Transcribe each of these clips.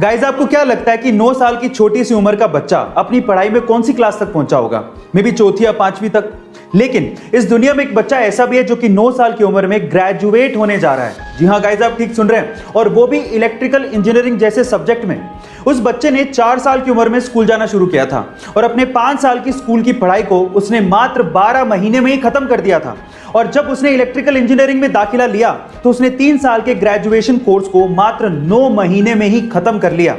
Guys, आपको क्या लगता है कि 9 साल की छोटी सी उम्र का बच्चा अपनी पढ़ाई में कौन सी क्लास तक पहुंचा होगा? मे बी चौथी या 5वीं तक। लेकिन इस दुनिया में एक बच्चा ऐसा भी है जो कि 9 साल की उम्र में ग्रेजुएट होने जा रहा है। जी हाँ गाइस, आप ठीक सुन रहे हैं, और वो भी इलेक्ट्रिकल इंजीनियरिंग जैसे सब्जेक्ट में। उस बच्चे ने 4 साल की उम्र में स्कूल जाना शुरू किया था और अपने 5 साल की स्कूल की पढ़ाई को उसने मात्र 12 महीने में ही खत्म कर दिया था। और जब उसने इलेक्ट्रिकल इंजीनियरिंग में दाखिला लिया तो उसने 3 साल के ग्रेजुएशन कोर्स को मात्र 9 महीने में ही खत्म कर लिया।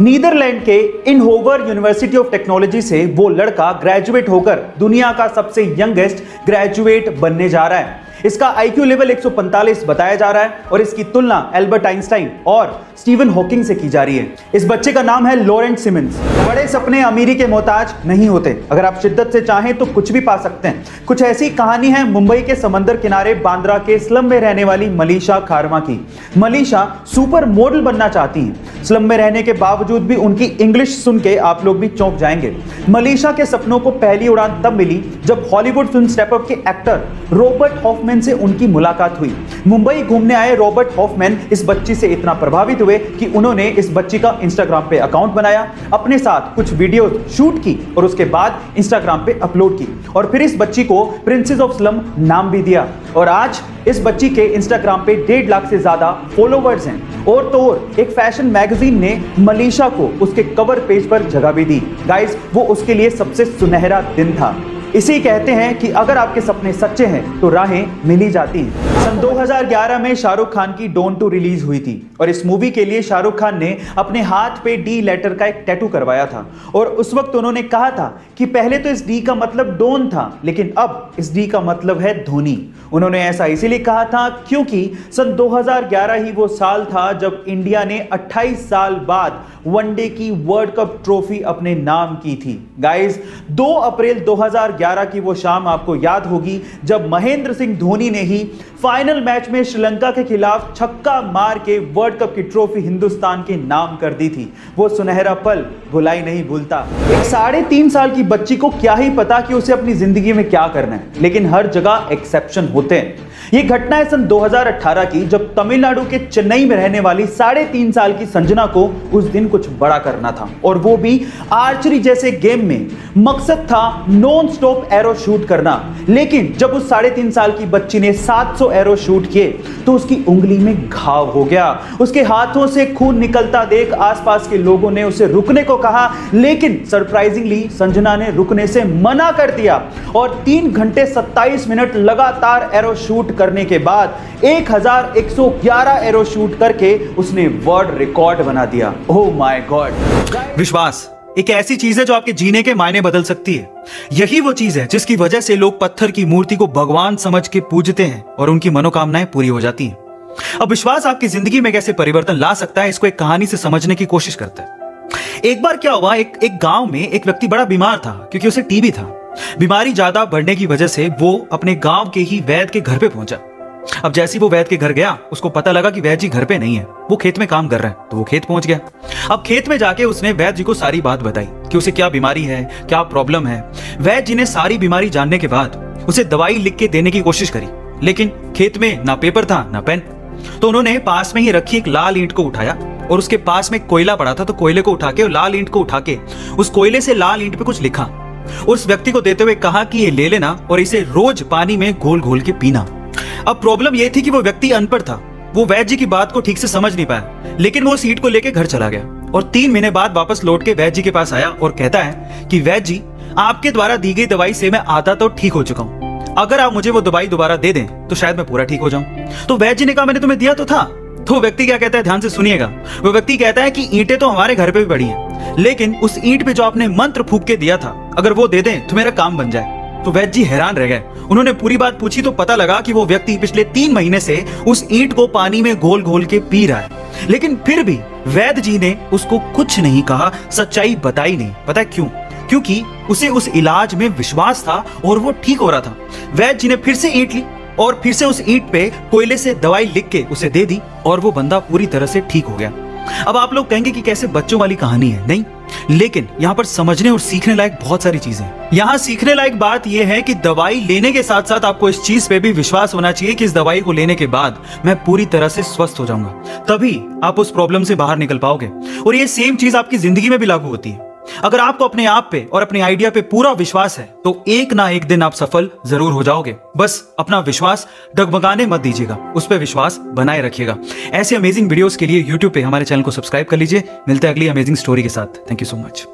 नीदरलैंड के इनहोवर यूनिवर्सिटी ऑफ टेक्नोलॉजी से वो लड़का ग्रेजुएट होकर दुनिया का सबसे यंगेस्ट ग्रेजुएट बनने जा रहा है। इसका आईक्यू लेवल 145 बताया जा रहा है और इसकी तुलना एल्बर्ट आइंस्टाइन और स्टीवन हॉकिंग से की जा रही है। इस बच्चे का नाम है लॉरेंट सिमंस। बड़े सपने अमीरी के मोहताज नहीं होते। अगर आप शिद्दत से चाहें तो कुछ भी पा सकते हैं। कुछ ऐसी कहानी है मुंबई के समंदर किनारे बांद्रा के स्लम में रहने वाली मलीशा खारमा की। मलीशा सुपर मॉडल बनना चाहती हैं। स्लम में रहने के बावजूद भी उनकी इंग्लिश सुन के आप लोग भी चौंक जाएंगे। मलीशा के सपनों को पहली उड़ान तब मिली जब हॉलीवुड फिल्म स्टेप अप के एक्टर रॉबर्ट हॉफमैन से उनकी मुलाकात हुई। मुंबई घूमने आए रॉबर्ट हॉफमैन इस बच्ची से इतना प्रभावित हुए कि उन्होंने इस बच्ची का इंस्टाग्राम पे अकाउंट बनाया, अपने साथ कुछ वीडियो शूट की और उसके बाद इंस्टाग्राम पे अपलोड की और फिर इस बच्ची को प्रिंसेस ऑफ स्लम नाम भी दिया। और आज इस बच्ची के इंस्टाग्राम पे 1.5 लाख से ज्यादा फॉलोवर्स हैं। और तो और एक फैशन मैगजीन ने मलीशा को उसके कवर पेज पर जगह भी दी। गाइस, वो उसके लिए सबसे सुनहरा दिन था। इसी कहते हैं कि अगर आपके सपने सच्चे हैं तो राहें मिल ही जाती हैं। सन 2011 में शाहरुख खान की डॉन 2 रिलीज हुई थी और इस मूवी के लिए शाहरुख खान ने अपने हाथ पे डी लेटर का एक टैटू करवाया था। और उस वक्त उन्होंने कहा था कि पहले तो इस डी का मतलब डॉन था, लेकिन अब इस डी का मतलब है धोनी। उन्होंने ऐसा इसीलिए कहा था क्योंकि सन 2011 ही वो साल था जब इंडिया ने 28 साल बाद वनडे की वर्ल्ड कप ट्रॉफी अपने नाम की थी। गाइस, 2 अप्रैल 2011 की वो शाम आपको याद होगी जब महेंद्र सिंह धोनी ने ही फाइनल मैच में श्रीलंका के खिलाफ छक्का मार के वर्ल्ड कप की ट्रॉफी हिंदुस्तान के नाम कर दी थी। वो सुनहरा पल भुलाई नहीं भूलता। एक 3.5 साल की बच्ची को क्या ही पता कि उसे अपनी जिंदगी में क्या करना है, लेकिन हर जगह एक्सेप्शन होते हैं। ये घटना है सन 2018 की, जब तमिलनाडु के चेन्नई में रहने वाली 3.5 साल की संजना को उस दिन कुछ बड़ा करना था और वो भी आर्चरी जैसे गेम में। मकसद था नॉन स्टॉप एरो शूट करना, लेकिन जब उस 3.5 साल की बच्ची ने 700 एरो शूट किए तो उसकी उंगली में घाव हो गया। उसके हाथों से खून निकलता देख आसपास के लोगों ने उसे रुकने को कहा, लेकिन सरप्राइजिंगली संजना ने रुकने से मना कर दिया और 3 घंटे 27 मिनट लगातार एरो शूट करने के बाद 1111 एरो शूट करके उसने वर्ल्ड रिकॉर्ड बना दिया। Oh my God. विश्वास एक ऐसी चीज है जो आपके जीने के मायने बदल सकती है। यही वो चीज है जिसकी वजह से लोग पत्थर की मूर्ति को भगवान समझ के पूजते हैं और उनकी मनोकामनाएं पूरी हो जाती हैं। अब विश्वास आपकी जिंदगी में कैसे परिवर्तन ला सकता है, इसको एक कहानी से समझने की कोशिश करते हैं। एक बार क्या हुआ, एक गांव में एक व्यक्ति बड़ा बीमार था क्योंकि उसे टीबी था। बीमारी ज्यादा बढ़ने की वजह से वो अपने गांव के ही वैद्य के घर पे पहुंचा। अब जैसे वो वैद्य के घर गया, उसको पता लगा कि वैद्य जी घर पे नहीं है, वो खेत में काम कर रहे हैं। तो वो खेत पहुंच गया। अब खेत में जाके उसने वैद्य जी को सारी बात बताई कि उसे क्या बीमारी है, क्या प्रॉब्लम है। वैद्य जी ने सारी बीमारी जानने के बाद उसे दवाई लिख के देने की कोशिश करी, लेकिन खेत में ना पेपर था ना पेन। तो उन्होंने पास में ही रखी एक लाल ईंट को उठाया और उसके पास में कोयला पड़ा था, तो कोयले को उठा के और लाल ईंट को उठा के उस कोयले से लाल ईंट पे कुछ लिखा। उस व्यक्ति को देते हुए कहा कि ये ले लेना और इसे रोज पानी में घोल घोल के पीना। अब प्रॉब्लम यह थी कि वो व्यक्ति अनपढ़ था, वो वैद्य जी की बात को ठीक से समझ नहीं पाया, लेकिन वो सीट को लेकर घर चला गया और 3 महीने बाद वापस लौट के वैद्य जी के पास आया और कहता है कि वैद्य जी, आपके द्वारा दी गई दवाई से मैं आधा तो ठीक हो चुका हूँ, अगर आप मुझे वो दवाई दोबारा दे दें तो शायद मैं पूरा ठीक हो जाऊं। तो वैद्य जी ने कहा, मैंने तुम्हें दिया तो था। तो व्यक्ति क्या कहता है, ध्यान से सुनिएगा। वो व्यक्ति कहता है कि ईंटें तो हमारे घर पे भी पड़ी हैं, लेकिन उस ईंट पे जो आपने मंत्र फूंक के दिया था, अगर वो दे दें तो मेरा काम बन जाए। तो वैद्य जी हैरान रह गए। उन्होंने पूरी बात पूछी तो पता लगा कि वो व्यक्ति पिछले 3 महीने से उस ईंट को पानी में घोल घोल के पी रहा है, लेकिन फिर भी वैद्य जी ने उसको कुछ नहीं कहा, सच्चाई बताई नहीं। पता है क्यों? क्योंकि उसे उस इलाज में विश्वास था और वो ठीक हो रहा था। वैद्य जी ने फिर से ईंट ली और फिर से उस ईंट पे कोयले से दवाई लिख के उसे दे दी और वो बंदा पूरी तरह से ठीक हो गया। अब आप लोग कहेंगे कि कैसे बच्चों वाली कहानी है, नहीं, लेकिन यहाँ पर समझने और सीखने लायक बहुत सारी चीजें हैं। यहाँ सीखने लायक बात यह है कि दवाई लेने के साथ साथ आपको इस चीज पे भी विश्वास होना चाहिए कि इस दवाई को लेने के बाद मैं पूरी तरह से स्वस्थ हो जाऊंगा, तभी आप उस प्रॉब्लम से बाहर निकल पाओगे। और ये सेम चीज आपकी जिंदगी में भी लागू होती है। अगर आपको अपने आप पे और अपने आइडिया पे पूरा विश्वास है तो एक ना एक दिन आप सफल जरूर हो जाओगे। बस अपना विश्वास डगमगाने मत दीजिएगा, उस पर विश्वास बनाए रखिएगा। ऐसे अमेजिंग वीडियोस के लिए YouTube पे हमारे चैनल को सब्सक्राइब कर लीजिए। मिलते हैं अगली अमेजिंग स्टोरी के साथ। Thank you so much.